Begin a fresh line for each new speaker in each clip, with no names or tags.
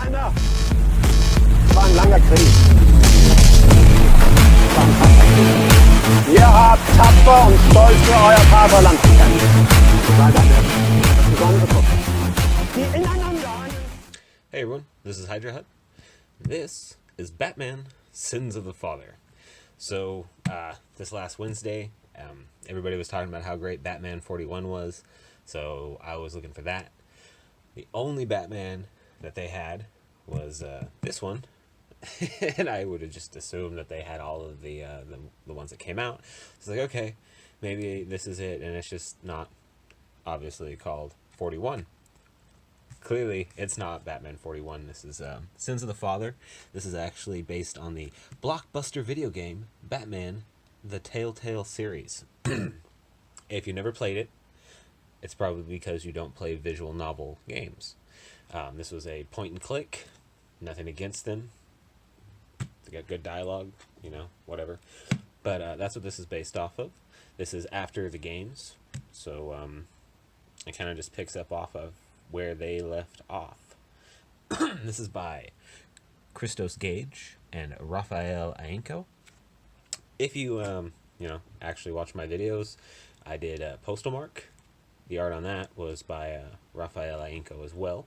Männer, es war ein langer Krieg. Ihr habt tapfer und stolz für euer Vaterland gekämpft. Seid eine besondere Truppe, die ineinander...
Hey everyone, this is Hydra Hut. This is Batman: Sins of the Father. So, this last Wednesday, everybody was talking about how great Batman 41 was, so I was looking for that. The only Batman that they had was this one, and I would have just assumed that they had all of the ones that came out. So it's like, okay, maybe this is it, and it's just not obviously called 41. Clearly, it's not Batman 41. This is Sins of the Father. This is actually based on the blockbuster video game Batman: The Telltale Series. If you never played it, it's probably because you don't play visual novel games. This was a point and click. Nothing against them. They got good dialogue, you know, whatever. But that's what this is based off of. This is after the games, so it kind of just picks up off of where they left off. This is by Christos, Gage, and Raffaele Ienco. If you actually watch my videos, I did Postal Mark. The art on that was by Raffaele Ienco as well.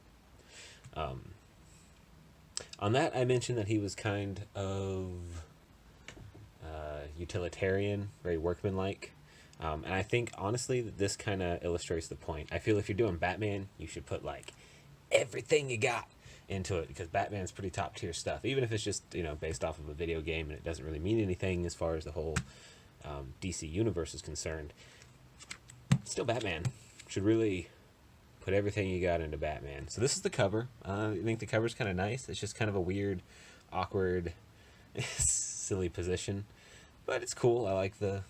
On that, I mentioned that he was kind of utilitarian, very workmanlike. And I think, honestly, that this kind of illustrates the point. I feel if you're doing Batman, you should put, like, everything you got into it, because Batman's pretty top-tier stuff. Even if it's just, based off of a video game and it doesn't really mean anything as far as the whole DC universe is concerned. Still, Batman should really put everything you got into Batman. So this is the cover. I think the cover's kind of nice. It's just kind of a weird, awkward, silly position. But it's cool. I like the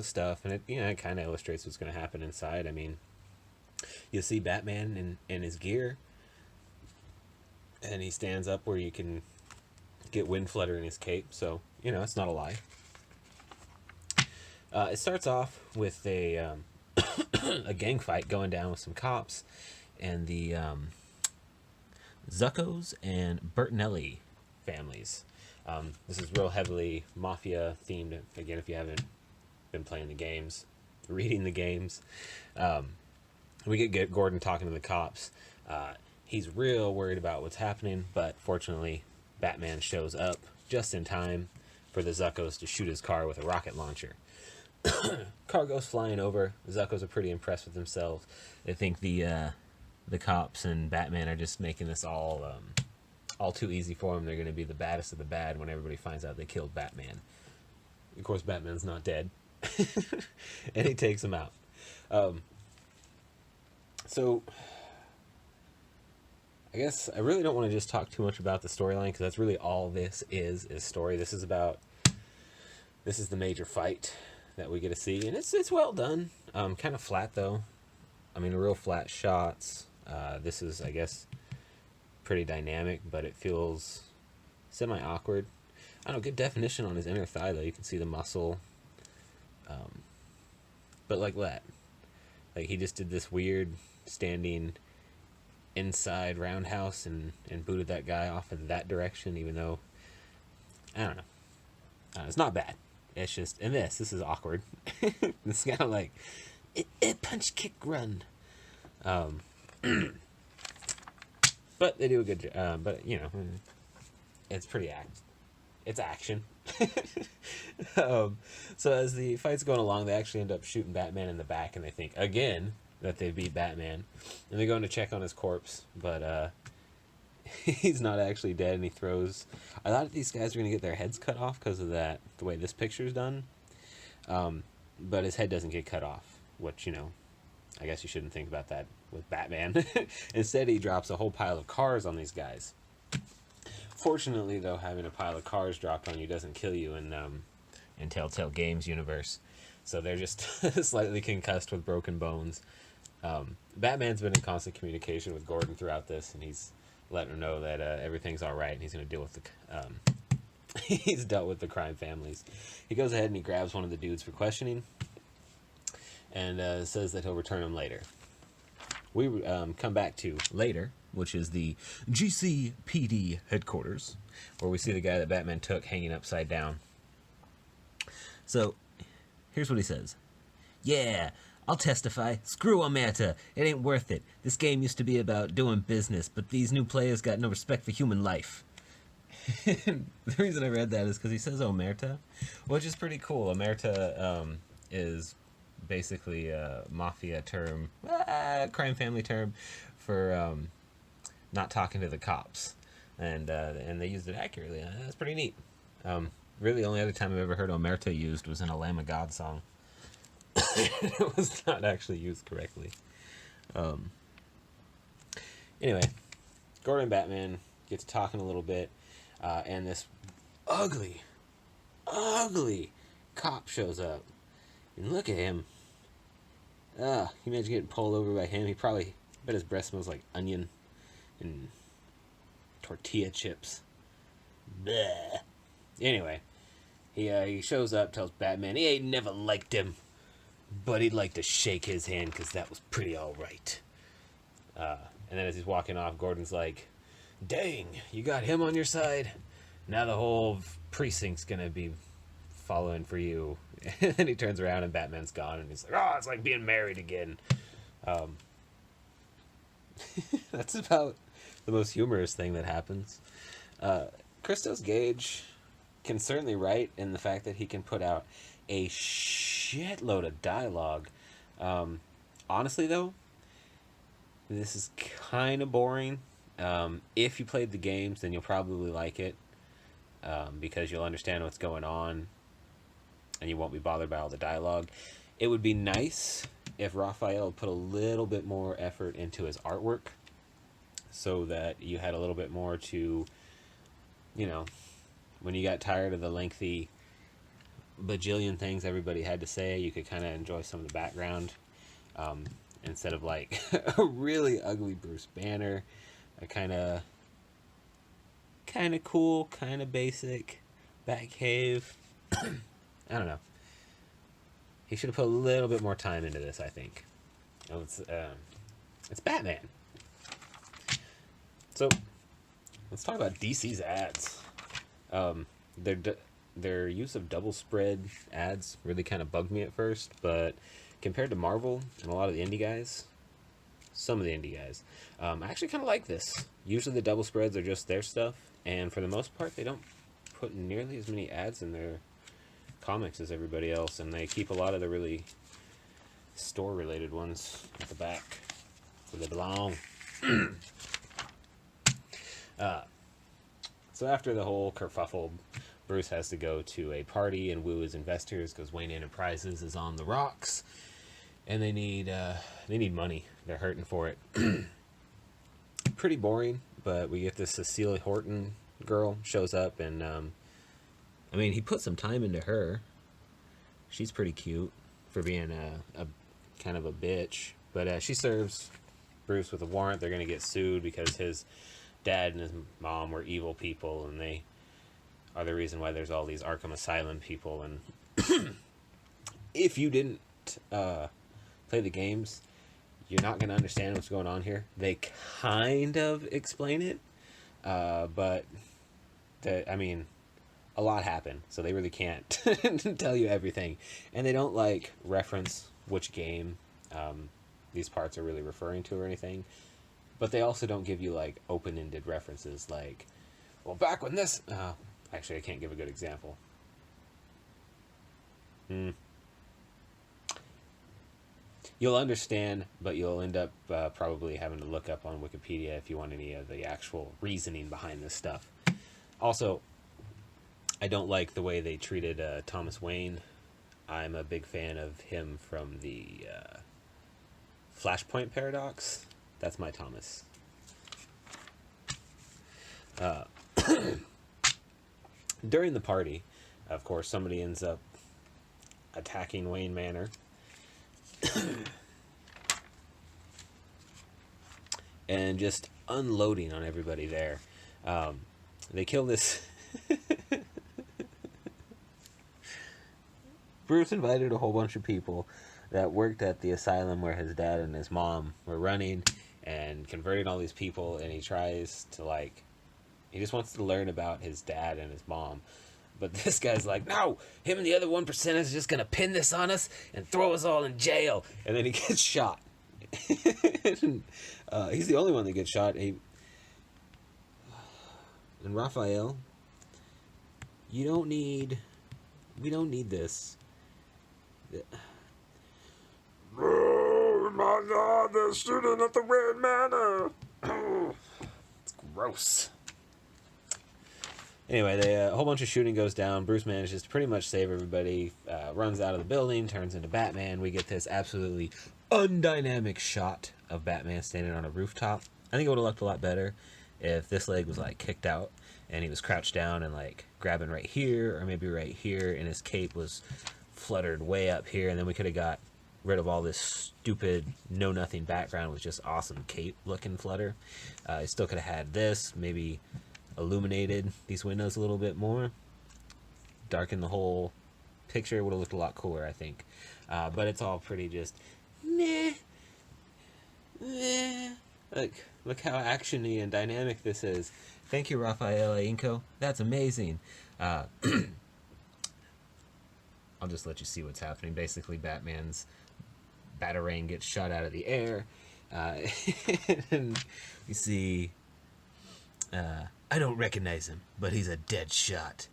stuff, and it kind of illustrates what's going to happen inside. I mean, you'll see Batman in his gear, and he stands up where you can get wind flutter in his cape, so it's not a lie. It starts off with a a gang fight going down with some cops and the Zuccos and Bertinelli families. This is real heavily mafia themed. Again, if you haven't been playing the games, reading the games, we get Gordon talking to the cops. He's real worried about what's happening, but fortunately Batman shows up just in time for the Zuccos to shoot his car with a rocket launcher. Car goes flying over. The Zuccos are pretty impressed with themselves. They think the cops and Batman are just making this all too easy for them. They're going to be the baddest of the bad when everybody finds out they killed Batman. Of course, Batman's not dead. And he takes him out. So I guess I really don't want to just talk too much about the storyline, because that's really all this is story. This is the major fight that we get to see, and it's well done. Kind of flat though. I mean, real flat shots. This is, I guess, pretty dynamic, but it feels semi-awkward. I don't know, good definition on his inner thigh though. You can see the muscle. But like that. Like he just did this weird standing inside roundhouse and booted that guy off in that direction, even though, I don't know. It's not bad. It's just, and this is awkward. It's kind of like, punch, kick, run. But they do a good job. But, it's pretty it's action. So as the fight's going along, they actually end up shooting Batman in the back, and they think, again, that they beat Batman. And they're going to check on his corpse, but he's not actually dead, and he throws... I thought these guys were going to get their heads cut off because of that, the way this picture's done. But his head doesn't get cut off, which, I guess you shouldn't think about that with Batman. Instead, he drops a whole pile of cars on these guys. Fortunately, though, having a pile of cars dropped on you doesn't kill you in Telltale Games universe. So they're just slightly concussed with broken bones. Batman's been in constant communication with Gordon throughout this, and he's letting him know that everything's all right, and he's going to deal with he's dealt with the crime families. He goes ahead and he grabs one of the dudes for questioning, and says that he'll return him later. We come back to later, which is the GCPD Headquarters, where we see the guy that Batman took hanging upside down. So, here's what he says. Yeah, I'll testify. Screw Omerta. It ain't worth it. This game used to be about doing business, but these new players got no respect for human life. The reason I read that is because he says Omerta, which is pretty cool. Omerta is basically a mafia term, crime family term for not talking to the cops, and they used it accurately. That's pretty neat. Really, the only other time I've ever heard Omerta used was in a Lamb of God song. It was not actually used correctly. Anyway, Gordon and Batman get to talking a little bit, and this ugly cop shows up. And look at him. You imagine getting pulled over by him. I bet his breath smells like onion and tortilla chips. Bleh. Anyway, he shows up, tells Batman he ain't never liked him, but he'd like to shake his hand because that was pretty alright. And then as he's walking off, Gordon's like, dang, you got him on your side? Now the whole precinct's gonna be following for you. And then he turns around and Batman's gone, and he's like, oh, it's like being married again. That's about the most humorous thing that happens. Christos Gage can certainly write in the fact that he can put out a shitload of dialogue. Honestly, though, this is kind of boring. If you played the games, then you'll probably like it, because you'll understand what's going on, and you won't be bothered by all the dialogue. It would be nice if Raffaele put a little bit more effort into his artwork, so that you had a little bit more to, when you got tired of the lengthy bajillion things everybody had to say, you could kind of enjoy some of the background, instead of like a really ugly Bruce Banner, a kind of cool, kind of basic Batcave. I don't know. He should have put a little bit more time into this, I think. It's Batman. So, let's talk about DC's ads. Their use of double spread ads really kind of bugged me at first, but compared to Marvel and a lot of the indie guys, some of the indie guys, I actually kind of like this. Usually the double spreads are just their stuff, and for the most part, they don't put nearly as many ads in their comics as everybody else, and they keep a lot of the really store-related ones at the back where they belong. So after the whole kerfuffle, Bruce has to go to a party and woo his investors because Wayne Enterprises is on the rocks, and they need money. They're hurting for it. Pretty boring, but we get this Cecilia Horton girl shows up, and he put some time into her. She's pretty cute for being a kind of a bitch, but she serves Bruce with a warrant. They're gonna get sued because his dad and his mom were evil people, and they are the reason why there's all these Arkham Asylum people. And if you didn't play the games, you're not going to understand what's going on here. They kind of explain it, but a lot happened, so they really can't tell you everything. And they don't reference which game these parts are really referring to or anything. But they also don't give you open-ended references well, back when this... actually, I can't give a good example. You'll understand, but you'll end up probably having to look up on Wikipedia if you want any of the actual reasoning behind this stuff. Also, I don't like the way they treated Thomas Wayne. I'm a big fan of him from the Flashpoint Paradox. That's my Thomas. During the party, of course, somebody ends up attacking Wayne Manor. And just unloading on everybody there. They kill this... Bruce invited a whole bunch of people that worked at the asylum where his dad and his mom were running, and converting all these people, and he tries to, like, he just wants to learn about his dad and his mom. But this guy's like, no, him and the other 1% is just going to pin this on us and throw us all in jail. And then he gets shot. And, he's the only one that gets shot. And Raffaele, we don't need this. Oh my God, they're shooting at the Red Manor. It's gross. Anyway, a whole bunch of shooting goes down. Bruce manages to pretty much save everybody, runs out of the building, turns into Batman. We get this absolutely undynamic shot of Batman standing on a rooftop. I think it would have looked a lot better if this leg was, like, kicked out and he was crouched down and, like, grabbing right here or maybe right here, and his cape was fluttered way up here, and then we could have got rid of all this stupid know-nothing background with just awesome cape-looking flutter. I still could have had this, maybe illuminated these windows a little bit more, darkened the whole picture. Would have looked a lot cooler, I think. But it's all pretty just meh. Look how actiony and dynamic this is. Thank you, Raffaele Ienco. That's amazing. I'll just let you see what's happening. Basically, Batman's Batarang gets shot out of the air, and we see. I don't recognize him, but he's a dead shot.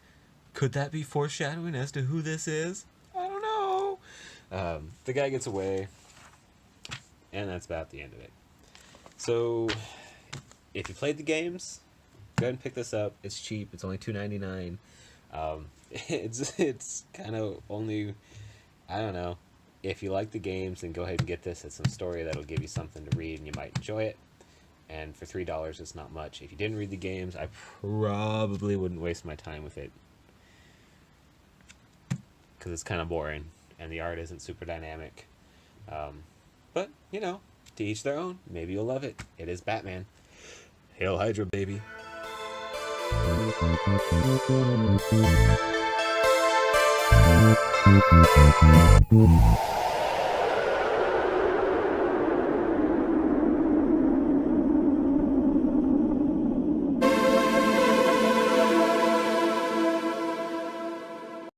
Could that be foreshadowing as to who this is? I don't know. The guy gets away, and that's about the end of it. So, if you played the games, go ahead and pick this up. It's cheap. It's only $2.99. It's kind of only, I don't know. If you like the games, then go ahead and get this. It's some story that'll give you something to read, and you might enjoy it. And for $3, it's not much. If you didn't read the games, I probably wouldn't waste my time with it, because it's kind of boring, and the art isn't super dynamic. But, you know, to each their own. Maybe you'll love it. It is Batman. Hail Hydra, baby.